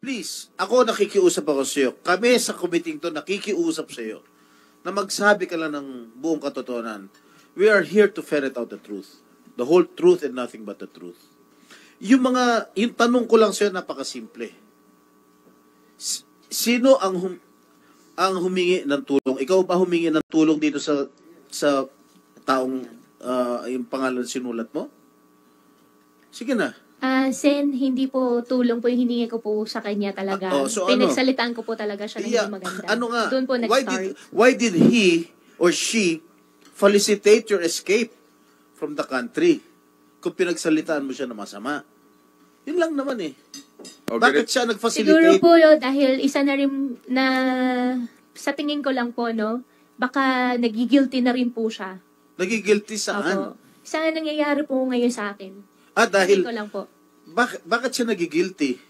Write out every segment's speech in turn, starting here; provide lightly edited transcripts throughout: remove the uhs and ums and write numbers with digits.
please, ako nakikiusap ako sa iyo. Kami sa committee to nakikiusap sa iyo na magsabi ka lang ng buong katotohanan. We are here to ferret out the truth. The whole truth and nothing but the truth. Yung tanong ko lang sa iyo, napakasimple. Sino ang humingi ng tulong? Ikaw ba humingi ng tulong dito sa taong yung pangalan sinulat mo? Sige na. Sen, hindi po tulong po yung hiningi ko po sa kanya talaga. So pinagsalitaan ko po talaga siya na hindi maganda. Ano nga? Doon po nag-start. Why did he or she felicitate your escape from the country kung pinagsalitaan mo siya na masama? Yun lang naman eh. Okay. Bakit siya nag-facilitate? Siguro po dahil isa na rin na sa tingin ko lang po, no, baka nagigilty na rin po siya. Nagigilty saan? Opo. Saan nangyayari po ngayon sa akin? Dahil, ko lang po. Bakit siya nagigilty?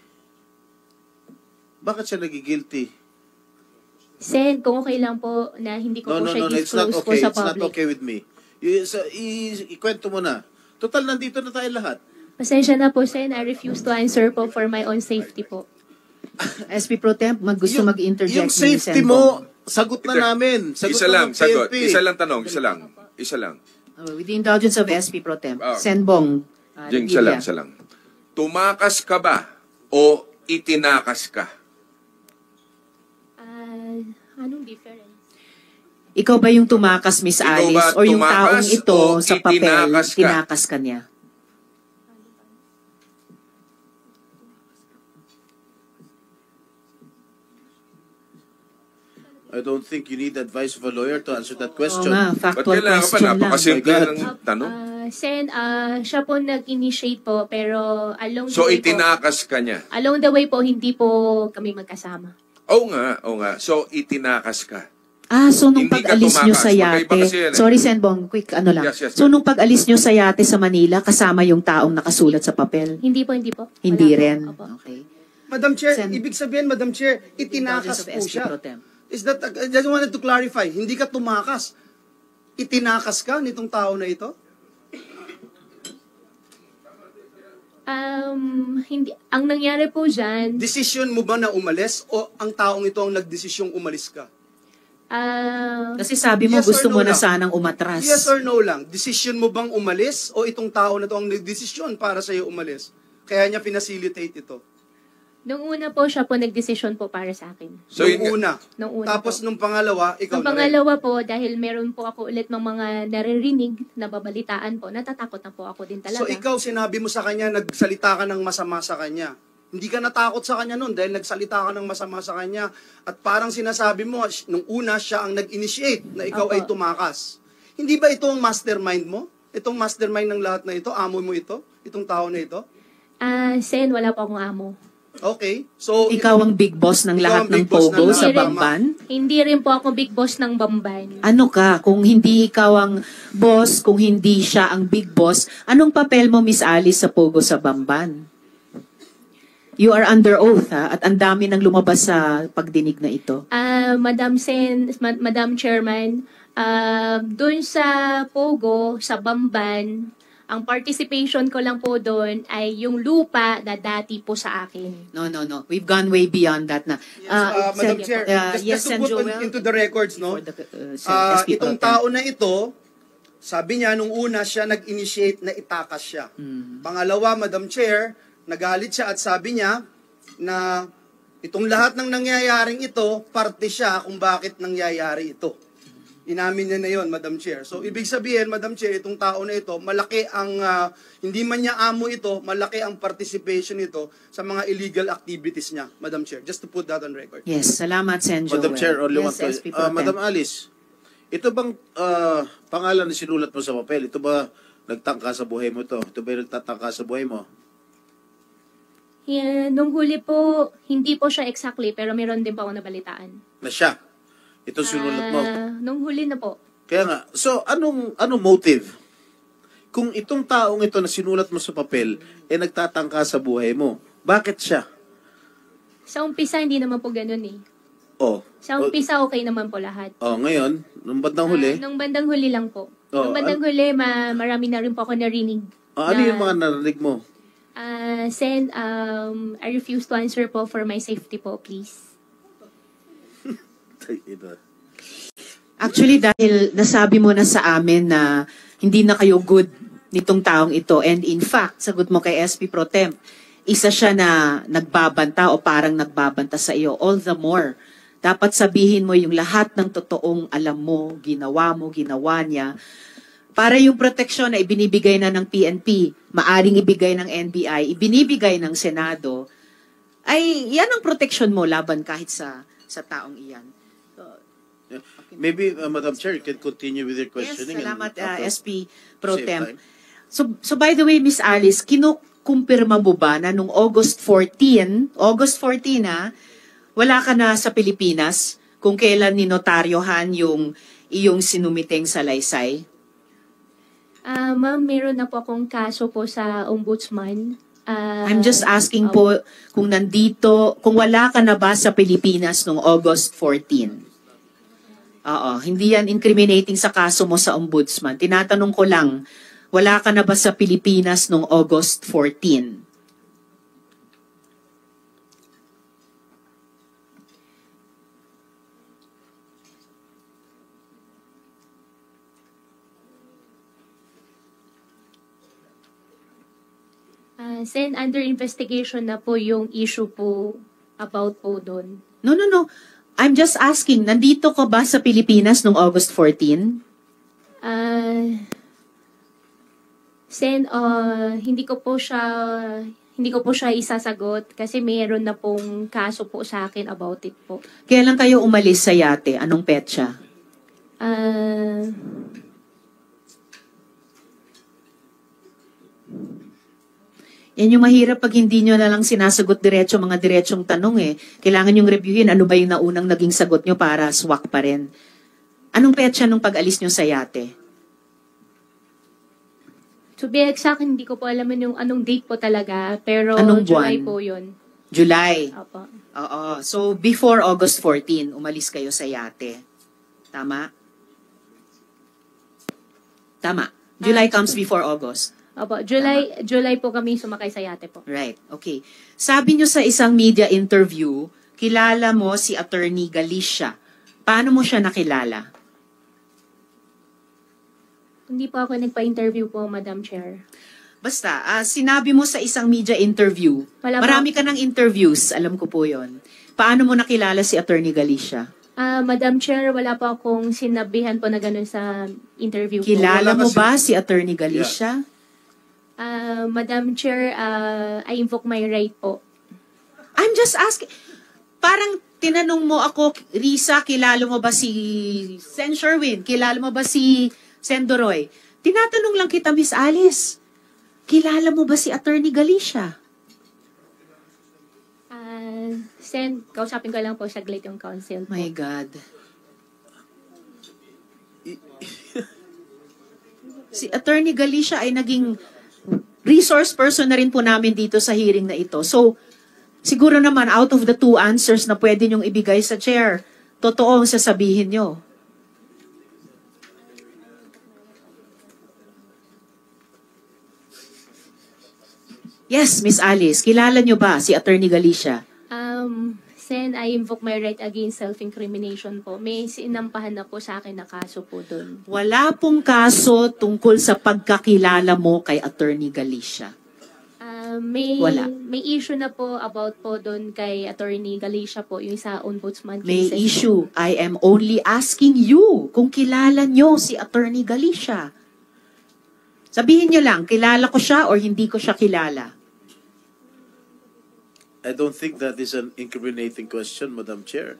Bakit siya nagigilty? Sen, kung okay lang po na hindi ko po siya disclose po sa public. It's not okay with me. Ikwento mo na. Total, nandito na tayo lahat. Pasensya na po, Sen. I refuse to answer po for my own safety po. SP Pro Temp, gusto mag-interject. Yung safety mo, sagot na namin. Isa lang, sagot. Isa lang tanong, isa lang. With the indulgence of SP Pro Temp, Senbong. Jing, isa lang. Tumakas ka ba o itinakas ka? Anong difference? Ikaw ba yung tumakas, Miss Alice? O yung taong ito sa papel, tinakas ka niya? I don't think you need advice of a lawyer to answer that question. Factual question lang. Napakasimple ng tanong. Sen, siya po nag-initiate po, pero along the way So, itinakas ka niya? Along the way po, hindi po kami magkasama. Oo nga. So, itinakas ka. So nung pag-alis nyo sa yate, sorry Senbong, quick lang. Yes, so nung pag-alis nyo sa yate sa Manila, kasama yung taong nakasulat sa papel? Hindi po. Hindi rin? Okay. Madam Chair, ibig sabihin, Madam Chair, itinakas po siya. Is that, I just wanted to clarify, hindi ka tumakas. Itinakas ka nitong tao na ito? Hindi. Ang nangyari po dyan... Decision mo ba na umalis o ang taong ito ang nagdesisyong umalis ka? Kasi sabi mo yes gusto mo na lang. sanang umatras. Yes or no lang. Decision mo bang umalis o itong tao na ito ang nagdesisyon para sa'yo umalis? Kaya niya pinacilitate ito. Nung una po, siya po nagdesisyon po para sa akin. So, nung una. Tapos po. nung pangalawa, ikaw nung na pangalawa po, dahil meron po ako ulit ng mga naririnig, nababalitaan po, natatakot na po ako din talaga. So ikaw, sinabi mo sa kanya, nagsalita ka ng masama sa kanya. Hindi ka natakot sa kanya nun dahil nagsalita ka ng masama sa kanya. At parang sinasabi mo, nung una, siya ang nag-initiate na ikaw ay tumakas. Hindi ba ito ang mastermind mo? Itong mastermind ng lahat na ito? Amo mo ito? Itong tao na ito? Sen, wala po akong amo. Okay. So, ikaw ang big boss ng lahat ng Pogo sa Bamban? Hindi rin po ako big boss ng Bamban. Ano ka? Kung hindi ikaw ang boss, kung hindi siya ang big boss, anong papel mo, Miss Alice, sa Pogo sa Bamban? You are under oath, ha? At ang dami nang lumabas sa pagdinig na ito. Madam Chairman, doon sa Pogo, sa Bamban, ang participation ko lang po doon ay yung lupa na dati po sa akin. No. We've gone way beyond that na. Madam Chair, just to put into the records, no? Itong tao na ito, sabi niya, nung una siya nag-initiate na itakas siya. Pangalawa, Madam Chair, nagalit siya at sabi niya na itong lahat ng nangyayaring ito, parte siya kung bakit nangyayari ito. Inamin niya na yon, Madam Chair. So, ibig sabihin, Madam Chair, itong tao na ito, malaki ang, hindi man niya amo ito, malaki ang participation nito sa mga illegal activities niya, Madam Chair. Just to put that on record. Yes, salamat, Sen Joel. Madam Chair, yes, Madam Alice, ito bang pangalan na sinulat mo sa papel? Ito ba nagtangka sa buhay mo ito? Ito ba nagtatangka sa buhay mo? Yeah, nung huli po, hindi po siya exactly, pero meron din po ako nabalitaan. Na siya? Ito sinulat mo? Nung huli na po. Kaya nga, so anong motive? Kung itong taong ito na sinulat mo sa papel, nagtatangka sa buhay mo, bakit siya? Sa umpisa, hindi naman po ganun eh. Sa umpisa, okay naman po lahat. Ngayon, nung bandang huli? Nung bandang huli lang po. Nung bandang huli, marami na rin po ako narinig. Ano yung mga narinig mo? Sen, I refuse to answer po for my safety po, please. Actually, dahil nasabi mo na sa amin na hindi na kayo good nitong taong ito, and in fact, sagot mo kay SP Pro Temp, isa siya na nagbabanta o parang nagbabanta sa iyo, all the more. Dapat sabihin mo yung lahat ng totoong alam mo, ginawa niya, para yung proteksyon na ibinibigay na ng PNP, maaring ibigay ng NBI, ibinibigay ng Senado, ay yan ang proteksyon mo laban kahit sa taong iyan. Maybe, Madam Chair, you can continue with your questioning. Yes, salamat, and SP Pro save Temp. time. So by the way, Miss Alice, kinukumpirma mo ba na nung August 14 wala ka na sa Pilipinas kung kailan ninotaryohan yung iyong sinumiteng salaysay? Ma'am, meron na po akong kaso po sa ombudsman. I'm just asking po kung wala ka na ba sa Pilipinas nung August 14? Oo, hindi yan incriminating sa kaso mo sa ombudsman. Tinatanong ko lang, wala ka na ba sa Pilipinas nung August 14? Sen, under investigation na po yung issue po about po doon. No. I'm just asking, nandito ka ba sa Pilipinas nung August 14? Sen, hindi ko po siya isasagot kasi mayroon na pong kaso po sa akin about it po. Kailan kayo umalis sa yate? Anong petsa? Yan yung mahirap pag hindi nyo na lang sinasagot diretso mga diretsong tanong eh. Kailangan yung reviewin ano ba yung naunang naging sagot nyo para swak pa rin. Anong petsa nung pag-alis nyo sa yate? To be exact, hindi ko po alam yung anong date po talaga, pero Anong July buwan? po yun. July. Opo. Oo. So, before August 14, umalis kayo sa yate. Tama? Tama. July comes before August. Opo, July po kami sumakay sa yate po. Right. Okay. Sabi nyo sa isang media interview, kilala mo si Attorney Galicia. Paano mo siya nakilala? Hindi po ako nagpa-interview po, Madam Chair. Basta, sinabi mo sa isang media interview, marami ka ng interviews, alam ko po yon. Paano mo nakilala si Attorney Galicia? Madam Chair, wala po akong sinabihan po na gano'n sa interview po. Kilala mo ba si Attorney Galicia? Madam Chair, I invoke my right po. I'm just asking, parang tinanong mo ako, Risa, kilala mo ba si Sen Sherwin? Kilala mo ba si Sen Doroy? Tinatanong lang kita, Miss Alice, kilala mo ba si Attorney Galicia? Sen, kausapin ko lang po saglit yung counsel po. My God. Si Attorney Galicia ay naging resource person na rin po namin dito sa hearing na ito. So, siguro naman out of the two answers na pwede nyong ibigay sa chair, totoo ang sasabihin nyo. Yes, Miss Alice, kilala nyo ba si Attorney Galicia? Sen, I invoke my right against self-incrimination po. May sinampahan na po sa akin na kaso po doon. Wala pong kaso tungkol sa pagkakilala mo kay Attorney Galicia. Wala. May issue na po about po doon kay Attorney Galicia po, yung sa ombudsman May cases issue. po. I am only asking you kung kilala nyo si Attorney Galicia. Sabihin nyo lang, kilala ko siya or hindi ko siya kilala. I don't think that is an incriminating question, Madam Chair.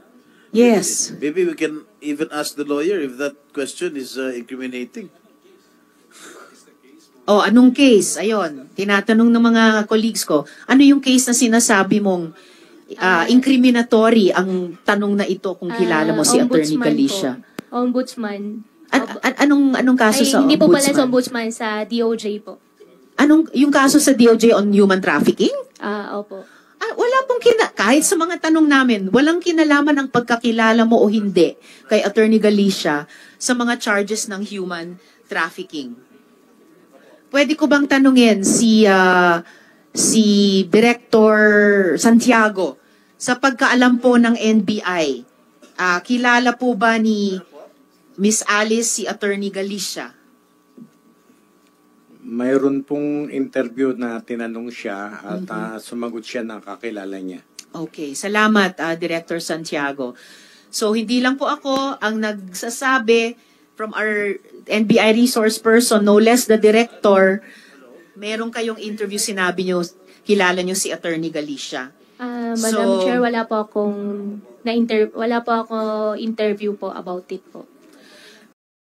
Yes. Maybe we can even ask the lawyer if that question is incriminating. Oh, anong case? Ayon, tinatanong ng mga colleagues ko, ano yung case na sinasabi mong incriminatory ang tanong na ito kung kilala mo si Attorney Ombudsman Galicia? Po. Ombudsman. Anong kaso sa Hindi po pala sa ombudsman? ombudsman, sa DOJ po. Yung kaso sa DOJ on human trafficking? Opo. Wala pong kahit sa mga tanong namin, walang kinalaman ang pagkakilala mo o hindi kay Attorney Galicia sa mga charges ng human trafficking. Pwede ko bang tanungin si si Director Santiago. Sa pagkaalam po ng NBI, kilala po ba ni Miss Alice si Attorney Galicia? Mayroon pong interview na tinanong siya at sumagot siya na kakilala niya. Okay, salamat Director Santiago. So hindi lang po ako ang nagsasabi from our NBI resource person, no less the director, meron kayong interview, sinabi nyo, kilala nyo si Attorney Galicia. Madam Chair, wala po ako interview po about it po.